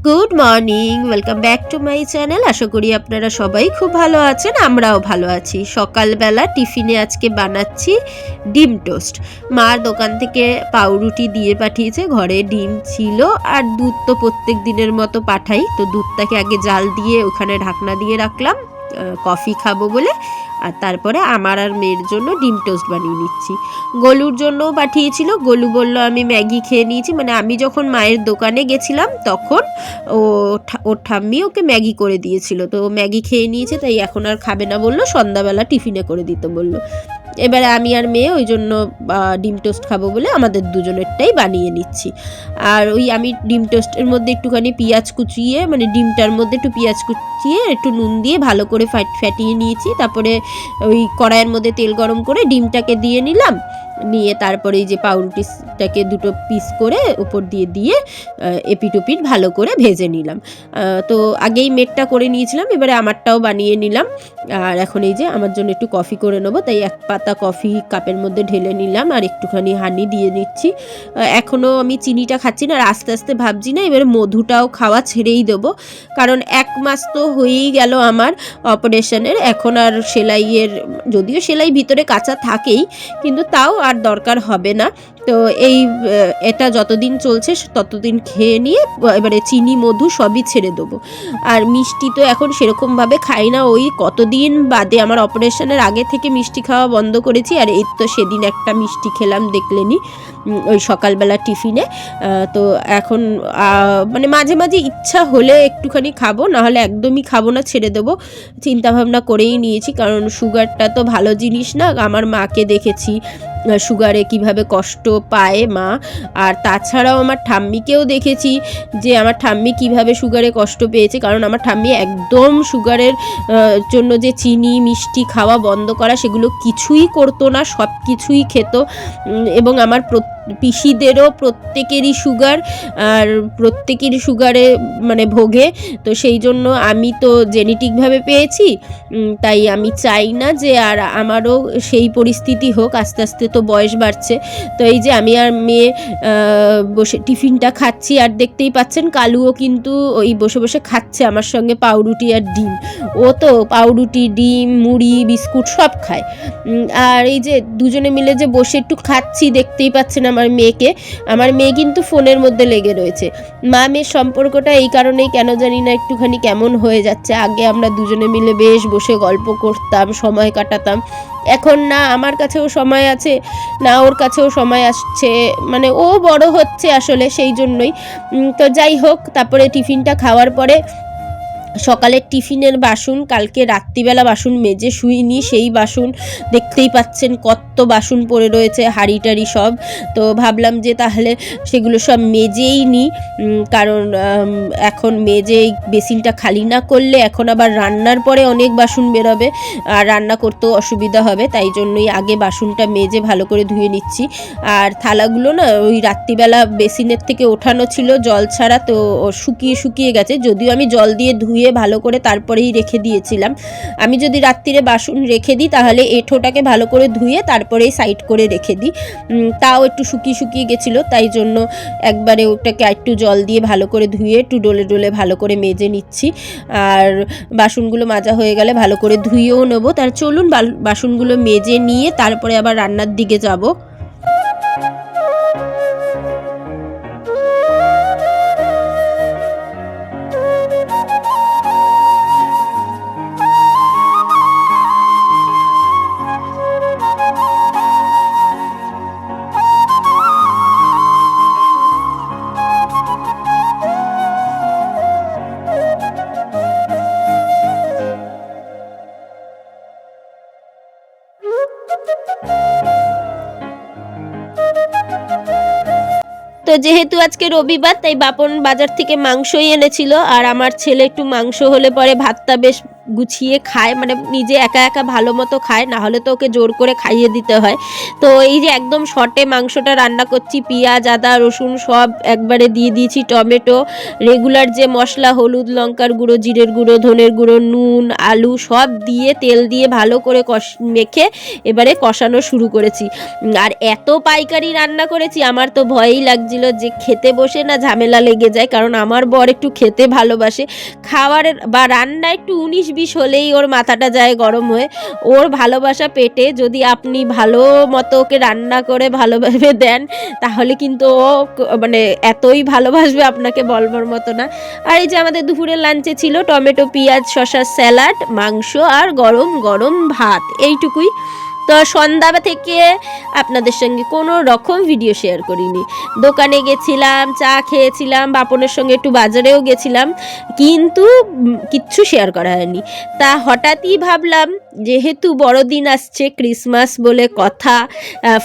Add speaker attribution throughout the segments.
Speaker 1: Good morning, welcome back to my channel. আশা করি আপনারা সবাই খুব ভালো আছেন, আমরাও ভালো আছি। সকালবেলা টিফিনে আজকে বানাচ্ছি ডিম টোস্ট। মার দোকান থেকে পাউরুটি দিয়ে পাঠিয়েছে, ঘরে ডিম ছিল আর দুধ তো প্রত্যেক দিনের মতো পাঠাই, তো দুধটাকে আগে জাল দিয়ে ওখানে ঢাকনা দিয়ে রাখলাম কফি খাবো বলে। আর তারপরে আমার আর মেয়ের জন্য ডিম টোস্ট বানিয়ে নিচ্ছি। গোলুর জন্যও পাঠিয়েছিল, গোলু বলল আমি ম্যাগি খেয়ে নিয়েছি। মানে আমি যখন মায়ের দোকানে গেছিলাম তখন ওর ঠাম্মি ওকে ম্যাগি করে দিয়েছিল, তো ম্যাগি খেয়ে নিয়েছে, তাই এখন আর খাবে না বললো, সন্ধ্যাবেলা টিফিনে করে দিতে বললো। এবারে আমি আর মেয়ে ওই জন্য ডিম টোস্ট খাবো বলে আমাদের দুজনেরটাই বানিয়ে নিচ্ছি। আর ওই আমি ডিম টোস্টের মধ্যে একটুখানি পেঁয়াজ কুচিয়ে, মানে ডিমটার মধ্যে একটু পেঁয়াজ কুচিয়ে একটু নুন দিয়ে ভালো করে ফ্যাটিয়ে নিয়েছি। তারপরে ওই কড়াইয়ের মধ্যে তেল গরম করে ডিমটাকে দিয়ে নিলাম, নিয়ে তারপরে এই যে পাউরুটিটাকে দুটো পিস করে উপর দিয়ে দিয়ে এপিট ওপিট ভালো করে ভেজে নিলাম। তো আগেই মেটটা করে নিয়েছিলাম, এবারে আমারটাও বানিয়ে নিলাম। আর এখন এই যে আমার জন্য একটু কফি করে নেবো, তাই এক পাতা কফি কাপের মধ্যে ঢেলে নিলাম আর একটুখানি হানি দিয়ে নিচ্ছি। এখনও আমি চিনিটা খাচ্ছি না, আর আস্তে আস্তে ভাবছি না এবারে মধুটাও খাওয়া ছেড়েই দেবো, কারণ 1 মাস তো হয়েই গেল আমার অপারেশনের। এখন আর সেলাইয়ের, যদিও সেলাই ভিতরে কাঁচা থাকেই, কিন্তু তাও আর দরকার হবে না। তো এটা যতদিন চলছে ততদিন খেয়ে নিয়ে এবারে চিনি মধু সবই ছেড়ে দেবো। আর মিষ্টি তো এখন সেরকমভাবে খাই না, ওই কতদিন বাদে, আমার অপারেশনের আগে থেকে মিষ্টি খাওয়া বন্ধ করেছি। আর এই তো সেদিন একটা মিষ্টি খেলাম দেখলেনি, ওই সকালবেলা টিফিনে। তো এখন মানে মাঝে মাঝে ইচ্ছা হলে একটুখানি খাবো, নাহলে একদমই খাবো না, ছেড়ে দেবো। চিন্তাভাবনা করেই নিয়েছি, কারণ সুগারটা তো ভালো জিনিস না। আমার মাকে দেখেছি সুগারে কিভাবে কষ্ট পায় মা, আর তাছাড়াও আমার ঠাম্মিকেও দেখেছি যে আমার ঠাম্মি কিভাবে সুগারে কষ্ট পেয়েছে, কারণ আমার ঠাম্মি একদম সুগারের জন্য যে চিনি মিষ্টি খাওয়া বন্ধ করা সেগুলো কিছুই করতো না, সব কিছুই খেত। এবং আমার পিসিদেরও প্রত্যেকেরই সুগার, আর প্রত্যেকেরই সুগারে মানে ভোগে। তো সেই জন্য আমি তো জেনেটিকভাবে পেয়েছি, তাই আমি চাই না যে আর আমারও সেই পরিস্থিতি হোক। আস্তে আস্তে তো বয়স বাড়ছে। তো এই যে আমি আর মেয়ে বসে টিফিনটা খাচ্ছি, আর দেখতেই পাচ্ছেন কালুও কিন্তু ওই বসে বসে খাচ্ছে আমার সঙ্গে পাউরুটি আর ডিম। ও তো পাউরুটি, ডিম, মুড়ি, বিস্কুট সব খায়। আর এই যে দুজনে মিলে যে বসে একটু খাচ্ছি, দেখতেই পাচ্ছেন আমার মেয়ে কিন্তু ফোনের মধ্যে লেগে রয়েছে। মা মেয়ের সম্পর্কটা এই কারণেই কেন জানি না একটুখানি কেমন হয়ে যাচ্ছে। আগে আমরা দুজনে মিলে বেশ বসে গল্প করতাম, সময় কাটাতাম। এখন না আমার কাছেও সময় আছে, না ওর কাছেও সময় আসছে, মানে ও বড় হচ্ছে আসলে, সেই জন্যই। তো যাই হোক, তারপরে টিফিনটা খাওয়ার পরে সকালের টিফিনের বাসন, কালকে রাত্রিবেলা বাসন মেজে শুইনি, সেই বাসন দেখতেই পাচ্ছেন কত বাসন পড়ে রয়েছে, হাঁড়ি টাড়ি সব। তো ভাবলাম যে তাহলে সেগুলো সব মেজেই নিই, কারণ এখন মেজে বেসিনটা খালি না করলে এখন আবার রান্নার পরে অনেক বাসন বেরোবে, আর রান্না করতেও অসুবিধা হবে। তাই জন্যই আগে বাসনটা মেজে ভালো করে ধুয়ে নিচ্ছি। আর থালাগুলো না ওই রাত্রিবেলা বেসিনের থেকে ওঠানো ছিল জল ছাড়া, তো শুকিয়ে শুকিয়ে গেছে, যদিও আমি জল দিয়ে ধুয়ে ভালো করে তারপরেই রেখে দিয়েছিলাম। আমি যদি রাত্রিরে বাসন রেখে দিই তাহলে এঁঠোটাকে ভালো করে ধুয়ে তারপরেই সাইড করে রেখে দিই, তাও একটু শুকিয়ে শুকিয়ে গেছিলো, তাই জন্য একবারে ওটাকে একটু জল দিয়ে ভালো করে ধুয়ে একটু ডলে ডলে ভালো করে মেজে নিচ্ছি। আর বাসনগুলো মাজা হয়ে গেলে ভালো করে ধুয়েও নেবো। তার চলুন বাসনগুলো মেজে নিয়ে তারপরে আবার রান্নার দিকে যাব। তো যেহেতু আজকে রবিবার, তাই বাপন বাজার থেকে মাংসই এনেছিল, আর আমার ছেলে একটু মাংস হলে পরে ভাতটা বেশ গুছিয়ে খায়, মানে নিজে একা একা ভালো মতো খায়, না হলে তো ওকে জোর করে খাইয়ে দিতে হয়। তো এই যে একদম শর্টে মাংসটা রান্না করছি, পেঁয়াজ আদা রসুন সব একবারে দিয়ে দিয়েছি, টমেটো, রেগুলার যে মশলা হলুদ লঙ্কার গুঁড়ো জিরের গুঁড়ো ধনের গুঁড়ো নুন আলু সব দিয়ে তেল দিয়ে ভালো করে মেখে এবারে কষানো শুরু করেছি। আর এত পাইকারি রান্না করেছি, আমার তো ভয়ই লাগছিল যে খেতে বসে না ঝামেলা লেগে যায়, কারণ আমার বর একটু খেতে ভালোবাসে। খাওয়ার বা রান্না একটু 19-20 হলেই ওর মাথাটা যায় গরম হয়ে। ওর ভালোবাসা পেটে যদি আপনি ভালো মতো ওকে রান্না করে ভালোভাবে দেন, তাহলে কিন্তু ও মানে এতই ভালোবাসবে আপনাকে বলবার মতো না। আর এই যে আমাদের দুপুরের লাঞ্চে ছিল টমেটো পেঁয়াজ শসার স্যালাড, মাংস আর গরম গরম ভাত, এইটুকুই। তো সন্ধ্যা থেকে আপনাদের সঙ্গে কোনো রকম ভিডিও শেয়ার করিনি। দোকানে গেছিলাম, চা খেয়েছিলাম, বাপনের সঙ্গে একটু বাজারেও গেছিলাম, কিন্তু কিচ্ছু শেয়ার করা হয়নি। তা হঠাৎই ভাবলাম যেহেতু বড়দিন আসছে, ক্রিসমাস বলে কথা,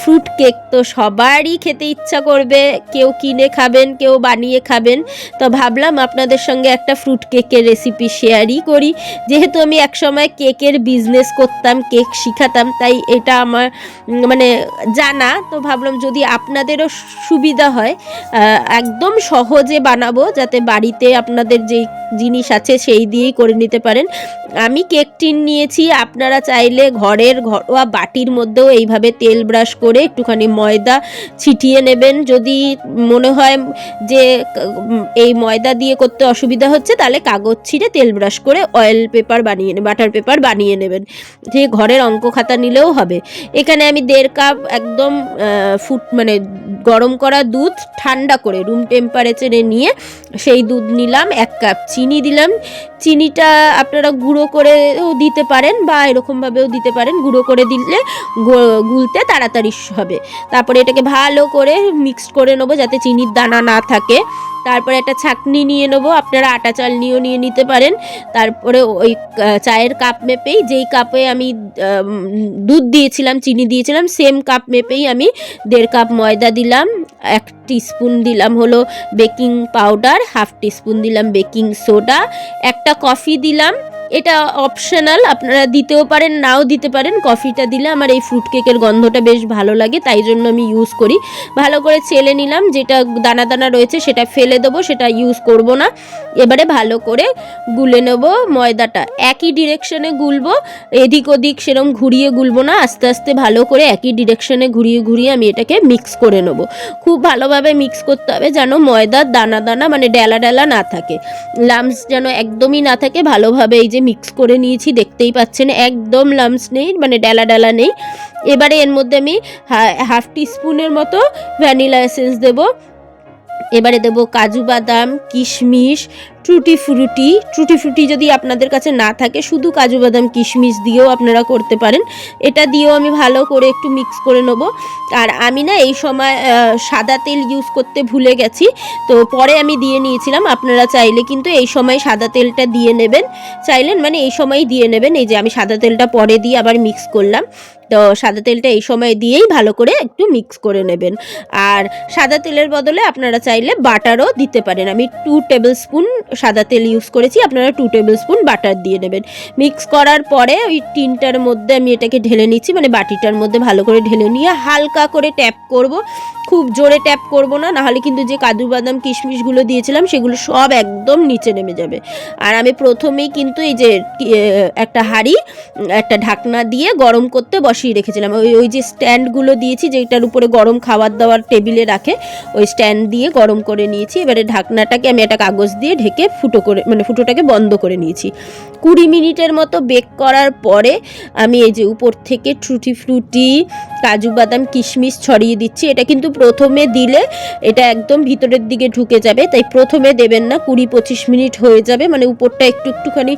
Speaker 1: ফ্রুট কেক তো সবারই খেতে ইচ্ছা করবে, কেউ কিনে খাবেন কেউ বানিয়ে খাবেন। তো ভাবলাম আপনাদের সঙ্গে একটা ফ্রুট কেকের রেসিপি শেয়ারই করি। যেহেতু আমি একসময় কেকের বিজনেস করতাম, কেক শিখাতাম, তাই এটা আমার মানে জানা। তো ভাবলাম যদি আপনাদেরও সুবিধা হয়, একদম সহজে বানাবো, যাতে বাড়িতে আপনাদের যেই জিনিস আছে সেই দিয়েই করে নিতে পারেন। আমি কেক টিন নিয়েছি, আপনারা চাইলে ঘরোয়া বাটির মধ্যেও এইভাবে তেল ব্রাশ করে একটুখানি ময়দা ছিটিয়ে নেবেন। যদি মনে হয় যে এই ময়দা দিয়ে করতে অসুবিধা হচ্ছে, তাহলে কাগজ ছিঁড়ে তেল ব্রাশ করে অয়েল পেপার বাটার পেপার বানিয়ে নেবেন। যে ঘরের অঙ্ক খাতা নিলেও হবে। এখানে আমি 1.5 কাপ একদম মানে গরম করা দুধ ঠান্ডা করে রুম টেম্পারেচারে নিয়ে সেই দুধ নিলাম, 1 কাপ চিনি দিলাম। চিনিটা আপনারা গুঁড়ো করেও দিতে পারেন বা এরকমভাবেও দিতে পারেন, গুঁড়ো করে দিলে গুলতে তাড়াতাড়ি হবে। তারপরে এটাকে ভালো করে মিক্সড করে নেবো যাতে চিনির দানা না থাকে। তারপরে একটা ছাঁকনি নিয়ে নেবো, আপনারা আটা চালনিও নিয়ে নিতে পারেন। তারপরে ওই চায়ের কাপ মেপেই, যেই কাপে আমি দুধ দিয়েছিলাম চিনি দিয়েছিলাম, সেম কাপ মেপেই আমি 1.5 কাপ ময়দা দিলাম, 1 টিস্পুন দিলাম হলো বেকিং পাউডার, 1/2 টিস্পুন দিলাম বেকিং সোডা, একটা কফি দিলাম। এটা অপশনাল, আপনারা দিতেও পারেন নাও দিতে পারেন। কফিটা দিলে আমার এই ফ্রুট কেকের গন্ধটা বেশ ভালো লাগে, তাই জন্য আমি ইউজ করি। ভালো করে ছেলে নিলাম, যেটা দানা দানা রয়েছে সেটা ফেলে দেবো, সেটা ইউজ করব না। এবারে ভালো করে গুলে নেব ময়দাটা, একই ডিরেকশনে গুলবো, এদিক ওদিক সেরকম ঘুরিয়ে গুলবো না, আস্তে আস্তে ভালো করে একই ডিরেকশনে ঘুরিয়ে ঘুরিয়ে আমি এটাকে মিক্স করে নেব। খুব ভালোভাবে মিক্স করতে হবে যেন ময়দার দানা দানা মানে ডেলা ডেলা না থাকে, লাম্পস যেন একদমই না থাকে। ভালোভাবে এই যে মিক্স করে নিয়েছি, দেখতেই পাচ্ছেন একদম লাম্পস নেই, মানে ডেলা ডেলা নেই। এবারে এর মধ্যে আমি 1/2 টিস্পুনের মতো ভ্যানিলা এসেন্স দেবো। এবারে দেবো কাজু বাদাম কিশমিশ টুটি ফ্রুটি যদি আপনাদের কাছে না থাকে, শুধু কাজু বাদাম কিশমিশ দিয়েও আপনারা করতে পারেন। এটা দিয়েও আমি ভালো করে একটু মিক্স করে নেব। আর আমি না এই সময় সাদা তেল ইউজ করতে ভুলে গেছি, তো পরে আমি দিয়ে নিয়েছিলাম। আপনারা চাইলে কিন্তু এই সময় সাদা তেলটা দিয়ে নেবেন, চাইলেন মানে এই সময়ই দিয়ে নেবেন। এই যে আমি সাদা তেলটা পরে দিয়ে আবার মিক্স করলাম, তো সাদা তেলটা এই সময় দিয়েই ভালো করে একটু মিক্স করে নেবেন। আর সাদা তেলের বদলে আপনারা চাইলে বাটারও দিতে পারেন। আমি 2 টেবিল স্পুন সাদা তেল ইউজ করেছি, আপনারা 2 টেবিল স্পুন বাটার দিয়ে নেবেন। মিক্স করার পরে ওই টিনটার মধ্যে আমি এটাকে ঢেলে নিচ্ছি, মানে বাটিটার মধ্যে ভালো করে ঢেলে নিয়ে হালকা করে ট্যাপ করব, খুব জোরে ট্যাপ করব না, নাহলে কিন্তু যে কাজু বাদাম কিশমিশগুলো দিয়েছিলাম সেগুলো সব একদম নিচে নেমে যাবে। আর আমি প্রথমেই কিন্তু এই যে একটা হাঁড়ি একটা ঢাকনা দিয়ে গরম করতে বসিয়ে রেখেছিলাম। ওই যে স্ট্যান্ডগুলো দিয়েছি যেটার উপরে গরম খাবার দাবার টেবিলে রাখে, ওই স্ট্যান্ড দিয়ে গরম করে নিয়েছি। এবারে ঢাকনাটাকে আমি একটা কাগজ দিয়ে ঢেকে ফুটোটাকে বন্ধ করে নিয়েছি। 20 মিনিটের মতো বেক করার পরে আমি এই যে উপর থেকে টুটি ফ্রুটি কাজু বাদাম কিশমিশ ছড়িয়ে দিচ্ছি। এটা কিন্তু প্রথমে দিলে এটা একদম ভিতরের দিকে ঢুকে যাবে, তাই প্রথমে দেবেন না। 20-25 মিনিট হয়ে যাবে, মানে উপরটা একটুখানি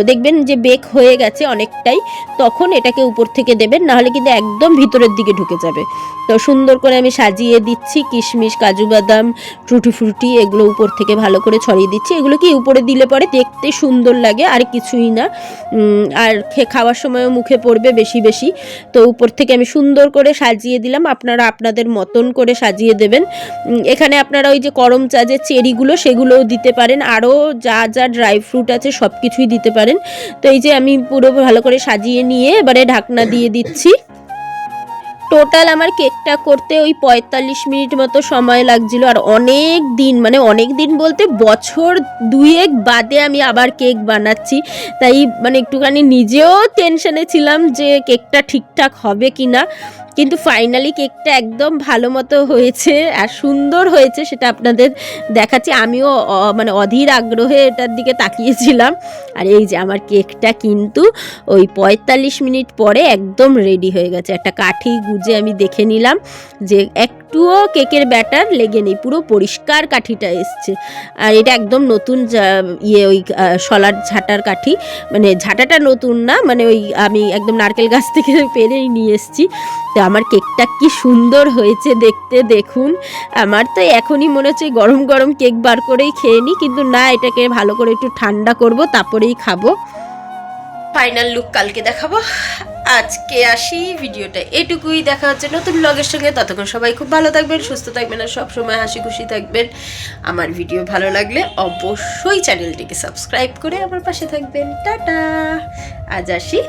Speaker 1: দেখবেন যে বেক হয়ে গেছে অনেকটাই, তখন এটাকে উপর থেকে দেবেন, নাহলে কিন্তু একদম ভিতরের দিকে ঢুকে যাবে। তো সুন্দর করে আমি সাজিয়ে দিচ্ছি, কিশমিশ, কাজু বাদাম, টুটি ফ্রুটি এগুলো উপর থেকে ভালো করে ছড়িয়ে দিচ্ছি। এগুলো কি উপরে দিলে পরে দেখতে সুন্দর লাগে, আর কিছুই না। আর খাওয়ার সময়ও মুখে পড়বে বেশি বেশি। তো উপর থেকে আমি সুন্দর করে সাজিয়ে দিলাম, আপনারা আপনাদের মতন করে সাজিয়ে দেবেন। এখানে আপনারা ওই যে করমচা যে চেরিগুলো সেগুলোও দিতে পারেন, আরও যা যা ড্রাই ফ্রুট আছে সব কিছুই দিতে পারেন। তো এই যে আমি পুরো ভালো করে সাজিয়ে নিয়ে এবারে ঢাকনা দিয়ে দিচ্ছি। টোটাল আমার কেকটা করতে ওই 45 মিনিট মতো সময় লাগছিল। আর অনেক দিন, মানে অনেক দিন বলতে বছর 2 বাদে আমি আবার কেক বানাচ্ছি, তাই মানে একটুখানি নিজেও টেনশনে ছিলাম যে কেকটা ঠিকঠাক হবে কি না। কিন্তু ফাইনালি কেকটা একদম ভালো মতো হয়েছে আর সুন্দর হয়েছে, সেটা আপনাদের দেখাচ্ছি। আমিও মানে অধীর আগ্রহে এটার দিকে তাকিয়েছিলাম। আর এই যে আমার কেকটা কিন্তু ওই 45 মিনিট পরে একদম রেডি হয়ে গেছে। একটা কাঠি গুজে আমি দেখে নিলাম যে একটুও কেকের ব্যাটার লেগে নেই, পুরো পরিষ্কার কাঠিটা এসছে। আর এটা একদম নতুন ওই শলার ঝাঁটার কাঠি, মানে ঝাঁটাটা নতুন না, মানে ওই আমি একদম নারকেল গাছ থেকে পেরেই নিয়ে এসেছি। তো আমার কেকটা কি সুন্দর হয়েছে দেখতে, দেখুন। আমার তো এখনই মনে হচ্ছে গরম গরম কেক বার করেই খেয়ে নিই, কিন্তু না, এটাকে ভালো করে একটু ঠান্ডা করব, তারপরেই খাবো। ফাইনাল লুক কালকে দেখাবো। আজকে আসি, ভিডিওটা এটুকুই। দেখা হচ্ছে নতুন ব্লগের সঙ্গে। ততক্ষণ সবাই খুব ভালো থাকবেন, সুস্থ থাকবেন, আর সবসময় হাসি খুশি থাকবেন। আমার ভিডিও ভালো লাগলে অবশ্যই চ্যানেলটিকে সাবস্ক্রাইব করে আমার পাশে থাকবেন। টাটা, আজ আসি।